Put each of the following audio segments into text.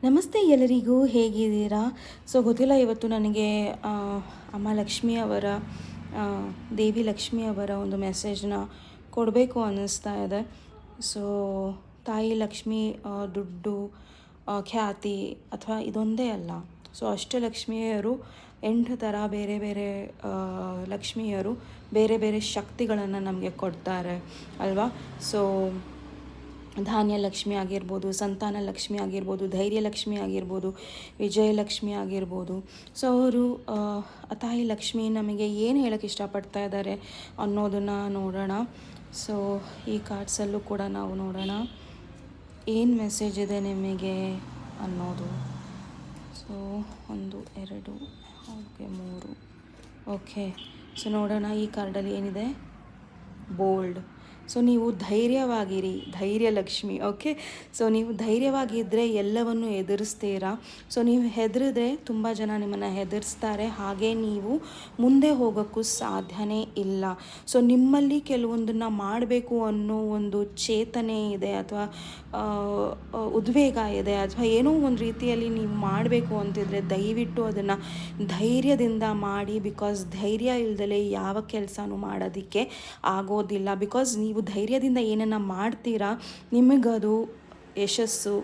ನಮಸ್ತೆ ಎಲ್ಲರಿಗೂ, ಹೇಗಿದ್ದೀರಾ? ಗೊತ್ತಿಲ್ಲ, ಇವತ್ತು ನನಗೆ ಅಮ್ಮ ಲಕ್ಷ್ಮಿ ಅವರ ದೇವಿ ಲಕ್ಷ್ಮಿ ಅವರ ಒಂದು ಮೆಸೇಜ್ನ ಕೊಡಬೇಕು ಅನ್ನಿಸ್ತಾ ಇದೆ. ಸೊ ತಾಯಿ ಲಕ್ಷ್ಮಿ ದುಡ್ಡು, ಖ್ಯಾತಿ ಅಥವಾ ಇದೊಂದೇ ಅಲ್ಲ. ಅಷ್ಟಲಕ್ಷ್ಮಿಯರು 8 ಥರ ಬೇರೆ ಬೇರೆ ಲಕ್ಷ್ಮಿಯರು ಬೇರೆ ಬೇರೆ ಶಕ್ತಿಗಳನ್ನು ನಮಗೆ ಕೊಡ್ತಾರೆ ಅಲ್ವಾ. ಧಾನ್ಯಲಕ್ಷ್ಮಿ ಆಗಿರ್ಬೋದು, ಸಂತಾನ ಲಕ್ಷ್ಮಿ ಆಗಿರ್ಬೋದು, ಧೈರ್ಯಲಕ್ಷ್ಮಿ ಆಗಿರ್ಬೋದು, ವಿಜಯಲಕ್ಷ್ಮಿ ಆಗಿರ್ಬೋದು. ಅವರು ತಾಯಿ ಲಕ್ಷ್ಮಿ ನಮಗೆ ಏನು ಹೇಳೋಕ್ಕೆ ಇಷ್ಟಪಡ್ತಾ ಇದ್ದಾರೆ ಅನ್ನೋದನ್ನು ನೋಡೋಣ. ಈ ಕಾರ್ಡ್ಸಲ್ಲೂ ಕೂಡ ನಾವು ನೋಡೋಣ ಏನು ಮೆಸೇಜ್ ಇದೆ ನಿಮಗೆ ಅನ್ನೋದು. 1 2 3 ಓಕೆ. ನೋಡೋಣ ಈ ಕಾರ್ಡಲ್ಲಿ ಏನಿದೆ. ಬೋಲ್ಡ್. ನೀವು ಧೈರ್ಯವಾಗಿರಿ, ಧೈರ್ಯಲಕ್ಷ್ಮಿ. ಓಕೆ. ನೀವು ಧೈರ್ಯವಾಗಿದ್ದರೆ ಎಲ್ಲವನ್ನು ಎದುರಿಸ್ತೀರಾ. ನೀವು ಹೆದರಿದ್ರೆ ತುಂಬ ಜನ ನಿಮ್ಮನ್ನು ಹೆದರಿಸ್ತಾರೆ, ಹಾಗೆ ನೀವು ಮುಂದೆ ಹೋಗೋಕ್ಕೂ ಸಾಧ್ಯನೇ ಇಲ್ಲ. ನಿಮ್ಮಲ್ಲಿ ಕೆಲವೊಂದನ್ನು ಮಾಡಬೇಕು ಅನ್ನೋ ಒಂದು ಚೇತನೆ ಇದೆ, ಅಥವಾ ಉದ್ವೇಗ ಇದೆ, ಅಥವಾ ಏನೋ ಒಂದು ರೀತಿಯಲ್ಲಿ ನೀವು ಮಾಡಬೇಕು ಅಂತಿದ್ರೆ ದಯವಿಟ್ಟು ಅದನ್ನು ಧೈರ್ಯದಿಂದ ಮಾಡಿ. ಬಿಕಾಸ್ ಧೈರ್ಯ ಇಲ್ದಲೇ ಯಾವ ಕೆಲಸನೂ ಮಾಡೋದಕ್ಕೆ ಆಗೋದಿಲ್ಲ. ಬಿಕಾಸ್ ನೀವು ಧೈರ್ಯದಿಂದ ಏನನ್ನು ಮಾಡ್ತೀರಾ, ನಿಮಗದು ಯಶಸ್ಸು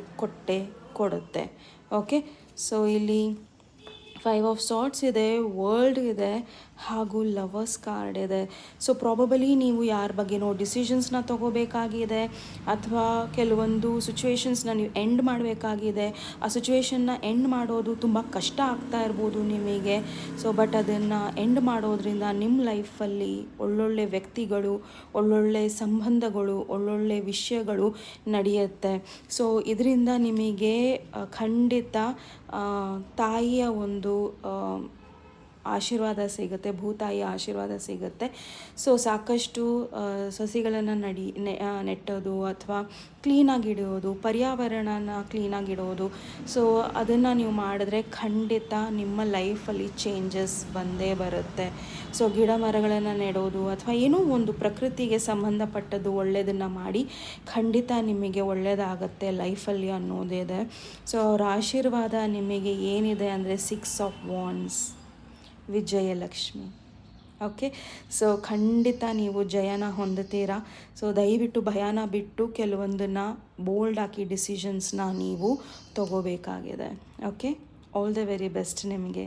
ಕೊಡುತ್ತೆ. ಓಕೆ. ಇಲ್ಲಿ 5 ಆಫ್ ಸಾರ್ಟ್ಸ್ ಇದೆ, ವರ್ಲ್ಡ್ ಇದೆ, ಹಾಗೂ ಲವರ್ಸ್ ಕಾರ್ಡ್ ಇದೆ. ಪ್ರಾಬಬಲಿ ನೀವು ಯಾರ ಬಗ್ಗೆನೋ ಡಿಸಿಷನ್ಸ್ನ ತೊಗೋಬೇಕಾಗಿದೆ, ಅಥವಾ ಕೆಲವೊಂದು ಸಿಚುವೇಶನ್ಸ್ನ ನೀವು ಎಂಡ್ ಮಾಡಬೇಕಾಗಿದೆ. ಆ ಸಿಚುವೇಶನ್ನ ಎಂಡ್ ಮಾಡೋದು ತುಂಬ ಕಷ್ಟ ಆಗ್ತಾ ಇರ್ಬೋದು ನಿಮಗೆ. ಬಟ್ ಅದನ್ನು ಎಂಡ್ ಮಾಡೋದ್ರಿಂದ ನಿಮ್ಮ ಲೈಫಲ್ಲಿ ಒಳ್ಳೊಳ್ಳೆ ವ್ಯಕ್ತಿಗಳು, ಒಳ್ಳೊಳ್ಳೆ ಸಂಬಂಧಗಳು, ಒಳ್ಳೊಳ್ಳೆ ವಿಷಯಗಳು ನಡೆಯುತ್ತೆ. ಇದರಿಂದ ನಿಮಗೆ ಖಂಡಿತ ತಾಯಿಯ ಒಂದು ಆಶೀರ್ವಾದ ಸಿಗುತ್ತೆ, ಭೂತಾಯಿಯ ಆಶೀರ್ವಾದ ಸಿಗುತ್ತೆ. ಸಾಕಷ್ಟು ಸಸಿಗಳನ್ನು ನೆಟ್ಟೋದು, ಅಥವಾ ಕ್ಲೀನಾಗಿಡೋದು, ಪರ್ಯಾವರಣನ ಕ್ಲೀನಾಗಿಡೋದು. ಅದನ್ನು ನೀವು ಮಾಡಿದ್ರೆ ಖಂಡಿತ ನಿಮ್ಮ ಲೈಫಲ್ಲಿ ಚೇಂಜಸ್ ಬಂದೇ ಬರುತ್ತೆ. ಗಿಡ ಮರಗಳನ್ನು ನೆಡೋದು, ಅಥವಾ ಏನೋ ಒಂದು ಪ್ರಕೃತಿಗೆ ಸಂಬಂಧಪಟ್ಟದ್ದು ಒಳ್ಳೆಯದನ್ನು ಮಾಡಿ ಖಂಡಿತ ನಿಮಗೆ ಒಳ್ಳೆಯದಾಗತ್ತೆ ಲೈಫಲ್ಲಿ ಅನ್ನೋದಿದೆ. ಅವರ ಆಶೀರ್ವಾದ ನಿಮಗೆ ಏನಿದೆ ಅಂದರೆ 6 ಆಫ್ ವಾಂಡ್ಸ್, ವಿಜಯಲಕ್ಷ್ಮಿ. ಓಕೆ. ಖಂಡಿತ ನೀವು ಜಯನ ಹೊಂದುತ್ತೀರಾ. ದಯವಿಟ್ಟು ಭಯನ ಬಿಟ್ಟು ಕೆಲವೊಂದನ್ನು ಬೋಲ್ಡ್ ಹಾಕಿ ಡಿಸಿಷನ್ಸ್ನ ನೀವು ತಗೋಬೇಕಾಗಿದೆ. Okay. All the very best ನಿಮಗೆ.